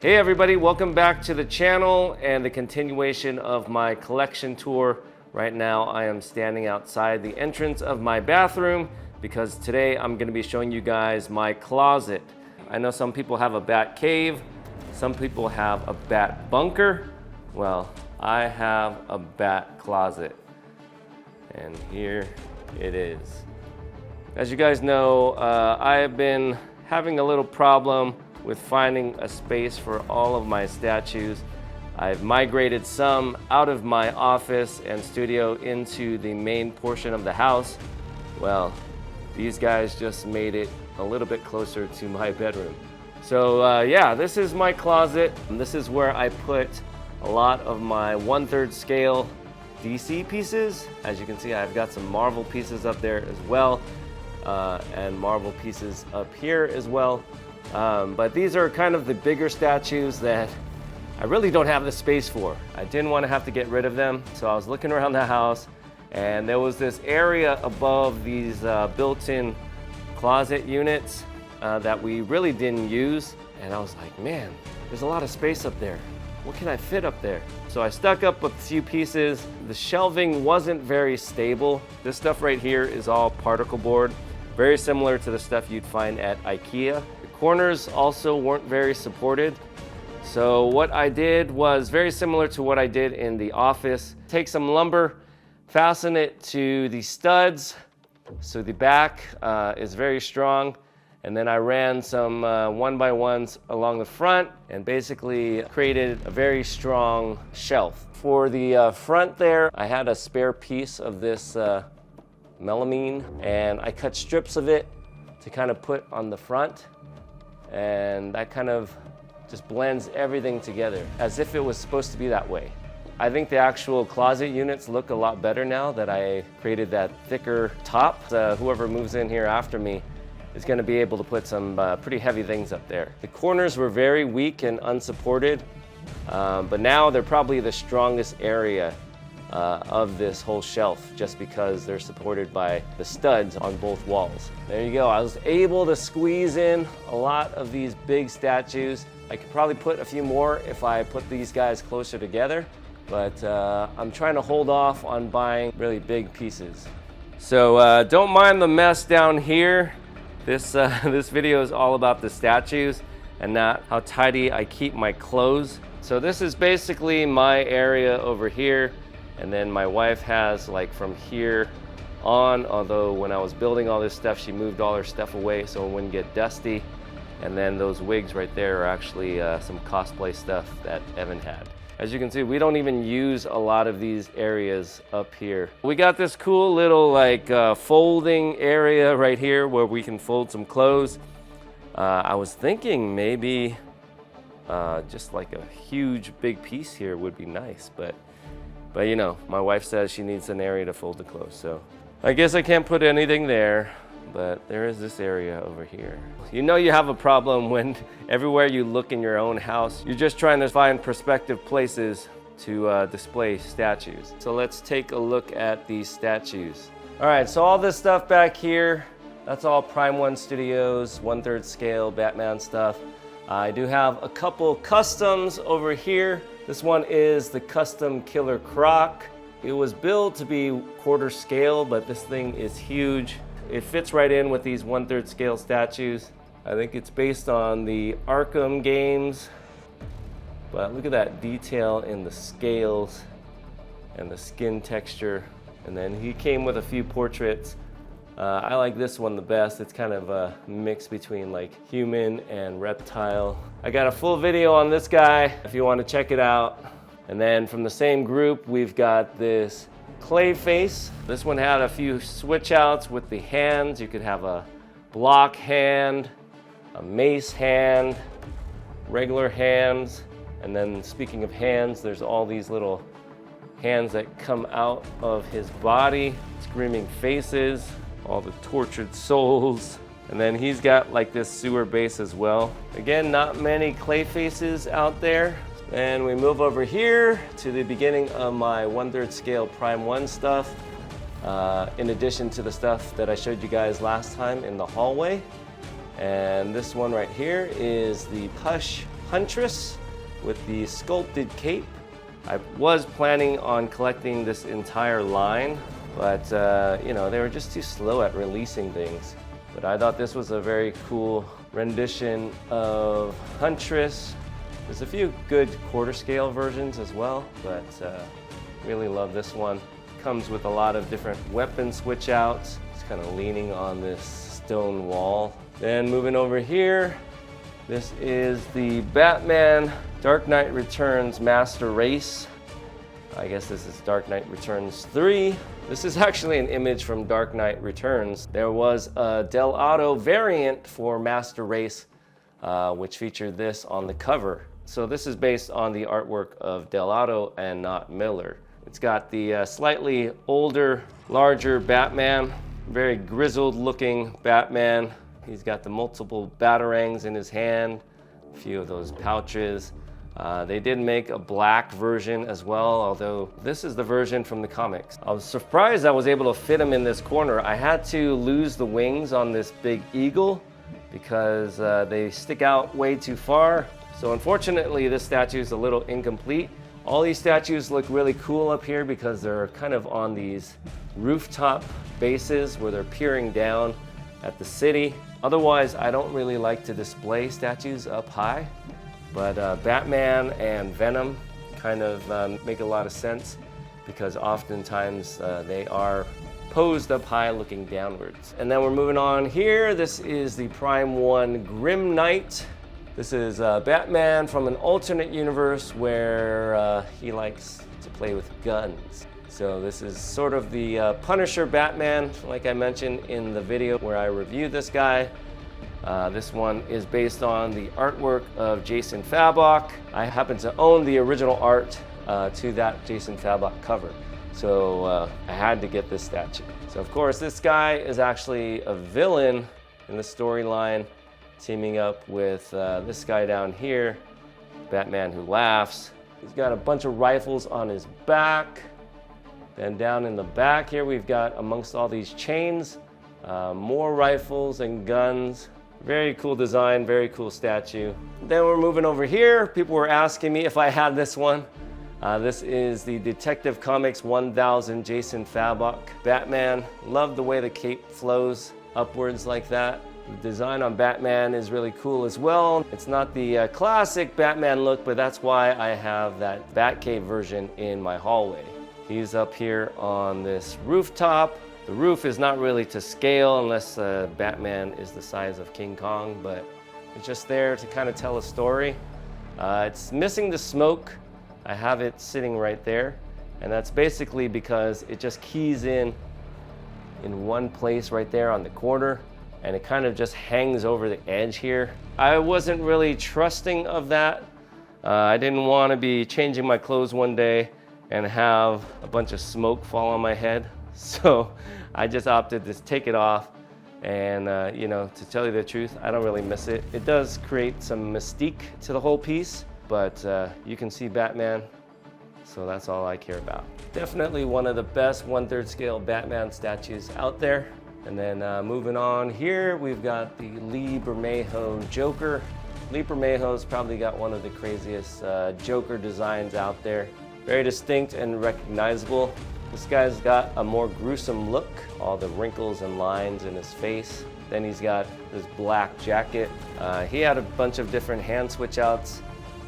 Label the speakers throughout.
Speaker 1: Hey everybody, welcome back to the channel and the continuation of my collection tour. Right now I am standing outside the entrance of my bathroom because today I'm going to be showing you guys my closet. I know some people have a bat cave, some people have a bat bunker. Well, I have a bat closet and here it is. As you guys know, I have been having a little problem with finding a space for all of my statues. I've migrated some out of my office and studio into the main portion of the house. Well, these guys just made it a little bit closer to my bedroom. So yeah, this is my closet. This is where I put a lot of my 1/3 scale DC pieces. As you can see, I've got some Marvel pieces up there as well, and Marvel pieces up here as well. But these are kind of the bigger statues that I really don't have the space for. I didn't want to have to get rid of them, so I was looking around the house and there was this area above these built-in closet units that we really didn't use, and I was like, man, there's a lot of space up there. What can I fit up there? So I stuck up a few pieces. The shelving wasn't very stable. This stuff right here is all particle board, very similar to the stuff you'd find at IKEA. Corners also weren't very supported. So what I did was very similar to what I did in the office. Take some lumber, fasten it to the studs, so the back is very strong. And then I ran some 1x1s along the front and basically created a very strong shelf. For the front there, I had a spare piece of this melamine, and I cut strips of it to kind of put on the front. And that kind of just blends everything together as if it was supposed to be that way. I think the actual closet units look a lot better now that I created that thicker top. Whoever moves in here after me is going to be able to put some pretty heavy things up there. The corners were very weak and unsupported, but now they're probably the strongest area of this whole shelf, just because they're supported by the studs on both walls. There you go. I was able to squeeze in a lot of these big statues. I could probably put a few more if I put these guys closer together, but I'm trying to hold off on buying really big pieces. So don't mind the mess down here. This video is all about the statues and not how tidy I keep my clothes. So this is basically my area over here. And then my wife has like from here on, although when I was building all this stuff, she moved all her stuff away so it wouldn't get dusty. And then those wigs right there are actually some cosplay stuff that Evan had. As you can see, we don't even use a lot of these areas up here. We got this cool little like folding area right here where we can fold some clothes. I was thinking maybe just like a huge big piece here would be nice, but you know, my wife says she needs an area to fold the clothes, so I guess I can't put anything there, but there is this area over here. You know you have a problem when everywhere you look in your own house, you're just trying to find perspective places to display statues. So let's take a look at these statues. All right, so all this stuff back here, that's all Prime 1 Studios, 1/3 scale Batman stuff. I do have a couple customs over here. This one is the custom Killer Croc. It was built to be 1/4 scale, but this thing is huge. It fits right in with these 1/3 scale statues. I think it's based on the Arkham games, but look at that detail in the scales and the skin texture. And then he came with a few portraits. I like this one the best. It's kind of a mix between like human and reptile. I got a full video on this guy if you want to check it out. And then from the same group, we've got this clay face. This one had a few switch outs with the hands. You could have a block hand, a mace hand, regular hands. And then speaking of hands, there's all these little hands that come out of his body, screaming faces. All the tortured souls. And then he's got like this sewer base as well. Again, not many clay faces out there. And we move over here to the beginning of my 1/3 scale Prime 1 stuff. In addition to the stuff that I showed you guys last time in the hallway. And this one right here is the Push Huntress with the sculpted cape. I was planning on collecting this entire line, but you know, they were just too slow at releasing things. But I thought this was a very cool rendition of Huntress. There's a few good quarter scale versions as well, but really love this one. Comes with a lot of different weapon switch outs. It's kind of leaning on this stone wall. Then moving over here, this is the Batman Dark Knight Returns Master Race. I guess this is Dark Knight Returns 3. This is actually an image from Dark Knight Returns. There was a Del Auto variant for Master Race, which featured this on the cover. So this is based on the artwork of Del Auto and not Miller. It's got the slightly older, larger Batman, very grizzled looking Batman. He's got the multiple batarangs in his hand, a few of those pouches. They did make a black version as well, although this is the version from the comics. I was surprised I was able to fit him in this corner. I had to lose the wings on this big eagle because they stick out way too far. So unfortunately, this statue is a little incomplete. All these statues look really cool up here because they're kind of on these rooftop bases where they're peering down at the city. Otherwise, I don't really like to display statues up high, but Batman and Venom kind of make a lot of sense because oftentimes they are posed up high looking downwards. And then we're moving on here. This is the Prime 1 Grim Knight. This is Batman from an alternate universe where he likes to play with guns. So this is sort of the Punisher Batman, like I mentioned in the video where I reviewed this guy. This one is based on the artwork of Jason Fabok. I happen to own the original art to that Jason Fabok cover. So I had to get this statue. So of course this guy is actually a villain in the storyline, teaming up with this guy down here, Batman Who Laughs. He's got a bunch of rifles on his back. Then down in the back here, we've got, amongst all these chains, more rifles and guns. Very cool design, very cool statue. Then we're moving over here. People were asking me if I had this one. This is the Detective Comics 1000 Jason Fabok Batman. Love the way the cape flows upwards like that. The design on Batman is really cool as well. It's not the classic Batman look, but that's why I have that Batcave version in my hallway. He's up here on this rooftop. The roof is not really to scale unless Batman is the size of King Kong, but it's just there to kind of tell a story. It's missing the smoke. I have it sitting right there, and that's basically because it just keys in one place right there on the corner, and it kind of just hangs over the edge here. I wasn't really trusting of that. I didn't want to be changing my clothes one day and have a bunch of smoke fall on my head. So I just opted to take it off, and you know, to tell you the truth, I don't really miss it. It does create some mystique to the whole piece, but you can see Batman, so that's all I care about. Definitely one of the best 1/3 scale Batman statues out there. And then moving on here, we've got the Lee Bermejo Joker. Lee Bermejo's probably got one of the craziest Joker designs out there. Very distinct and recognizable. This guy's got a more gruesome look, all the wrinkles and lines in his face. Then he's got this black jacket. He had a bunch of different hand switch outs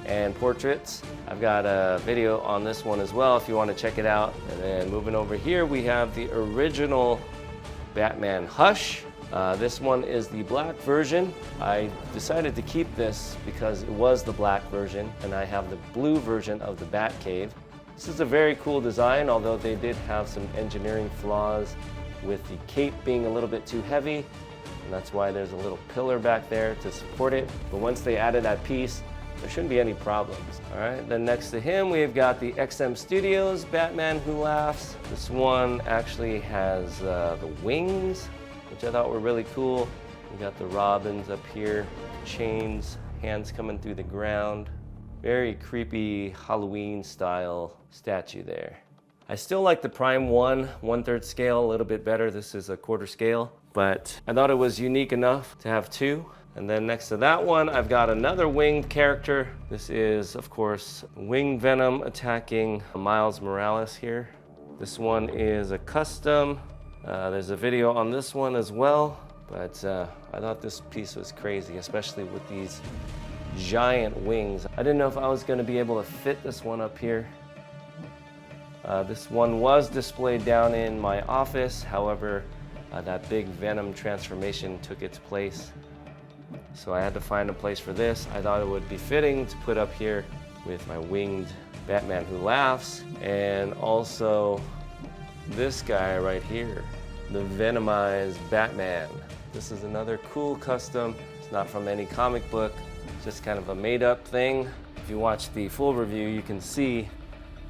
Speaker 1: and portraits. I've got a video on this one as well if you want to check it out. And then moving over here, we have the original Batman Hush. This one is the black version. I decided to keep this because it was the black version, and I have the blue version of the Batcave. This is a very cool design, although they did have some engineering flaws with the cape being a little bit too heavy, and that's why there's a little pillar back there to support it. But once they added that piece, there shouldn't be any problems. All right, then next to him, we've got the XM Studios Batman Who Laughs. This one actually has the wings, which I thought were really cool. We got the robins up here, chains, hands coming through the ground. Very creepy Halloween style statue there. I still like the Prime 1 1/3 scale a little bit better. This is a quarter scale, but I thought it was unique enough to have two. And then next to that one, I've got another winged character. This is, of course, winged Venom attacking Miles Morales here. This one is a custom. There's a video on this one as well, but I thought this piece was crazy, especially with these giant wings. I didn't know if I was going to be able to fit this one up here. This one was displayed down in my office. However, that big Venom transformation took its place. So I had to find a place for this. I thought it would be fitting to put up here with my winged Batman who laughs, and also this guy right here, the Venomized Batman. This is another cool custom. It's not from any comic book, it's just kind of a made up thing. If you watch the full review, you can see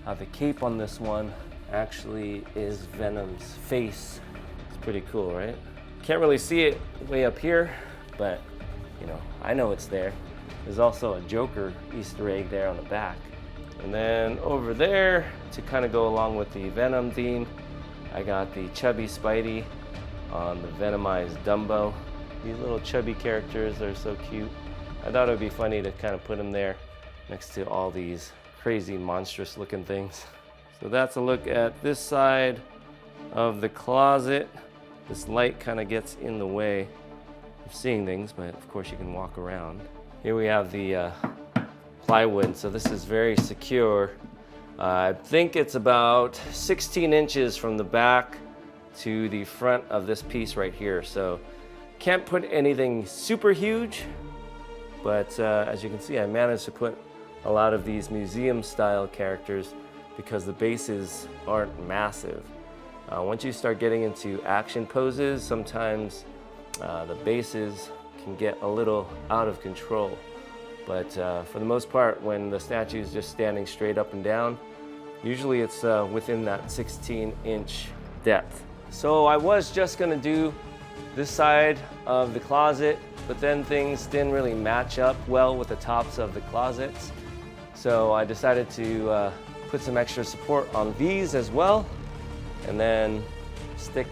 Speaker 1: how the cape on this one actually is Venom's face. It's pretty cool, right? Can't really see it way up here, but you know, I know it's there. There's also a Joker Easter egg there on the back. And then over there, to kind of go along with the Venom theme, I got the chubby Spidey on the Venomized Dumbo. These little chubby characters are so cute. I thought it would be funny to kind of put them there next to all these crazy monstrous looking things. So that's a look at this side of the closet. This light kind of gets in the way of seeing things, but of course you can walk around. Here we have the plywood, so this is very secure. I think it's about 16 inches from the back to the front of this piece right here. So can't put anything super huge, but as you can see, I managed to put a lot of these museum style characters because the bases aren't massive. Once you start getting into action poses, sometimes the bases can get a little out of control. But for the most part, when the statue is just standing straight up and down, usually it's within that 16-inch depth. So I was just gonna do this side of the closet, but then things didn't really match up well with the tops of the closets. So I decided to put some extra support on these as well, and then stick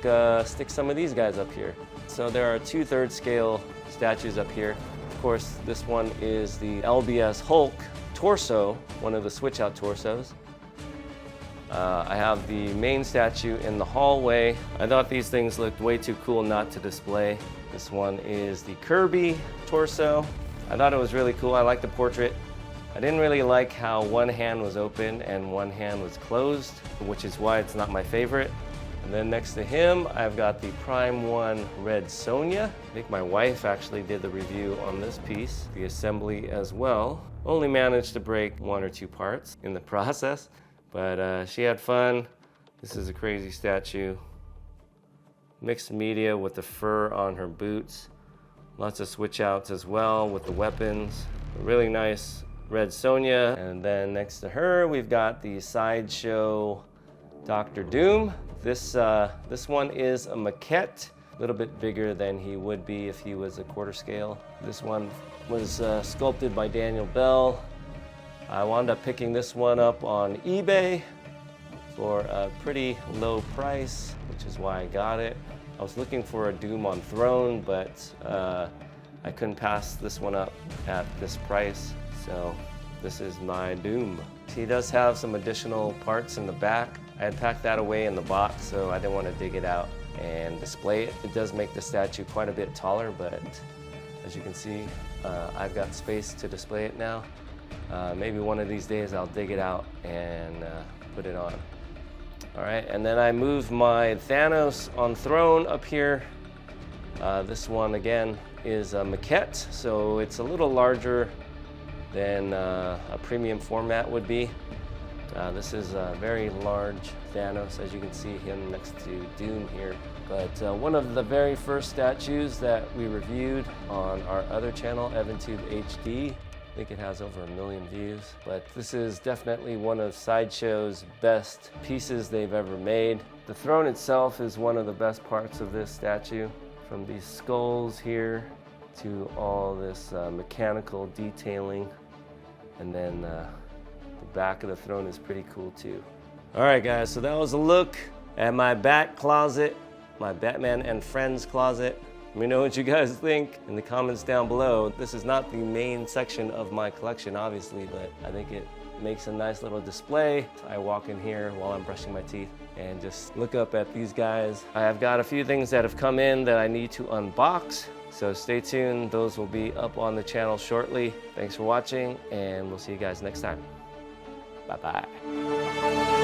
Speaker 1: some of these guys up here. So there are 2/3 scale statues up here. Of course, this one is the LBS Hulk torso, one of the switch out torsos. I have the main statue in the hallway. I thought these things looked way too cool not to display. This one is the Kirby torso. I thought it was really cool. I like the portrait. I didn't really like how one hand was open and one hand was closed, which is why it's not my favorite. And then next to him, I've got the Prime 1 Red Sonja. I think my wife actually did the review on this piece, the assembly as well. Only managed to break 1 or 2 parts in the process, but she had fun. This is a crazy statue. Mixed media with the fur on her boots. Lots of switch outs as well with the weapons. A really nice Red Sonja. And then next to her, we've got the Sideshow Dr. Doom. This one is a maquette, a little bit bigger than he would be if he was a quarter scale. This one was sculpted by Daniel Bell. I wound up picking this one up on eBay for a pretty low price, which is why I got it. I was looking for a Doom on Throne, but I couldn't pass this one up at this price, so this is my Doom. He does have some additional parts in the back. I had packed that away in the box, so I didn't want to dig it out and display it. It does make the statue quite a bit taller, but as you can see, I've got space to display it now. Maybe one of these days I'll dig it out and put it on. All right, and then I moved my Thanos on Throne up here. This one again is a maquette, so it's a little larger than a premium format would be. This is a very large Thanos, as you can see him next to Doom here. But one of the very first statues that we reviewed on our other channel, EvanTube HD, I think it has over 1 million views. But this is definitely one of Sideshow's best pieces they've ever made. The throne itself is one of the best parts of this statue. From these skulls here to all this mechanical detailing. And then the back of the throne is pretty cool too. All right guys, so that was a look at my back closet, my Batman and Friends closet. Let me know what you guys think in the comments down below. This is not the main section of my collection, obviously, but I think it makes a nice little display. I walk in here while I'm brushing my teeth and just look up at these guys. I have got a few things that have come in that I need to unbox, so stay tuned. Those will be up on the channel shortly. Thanks for watching, and we'll see you guys next time. Bye-bye.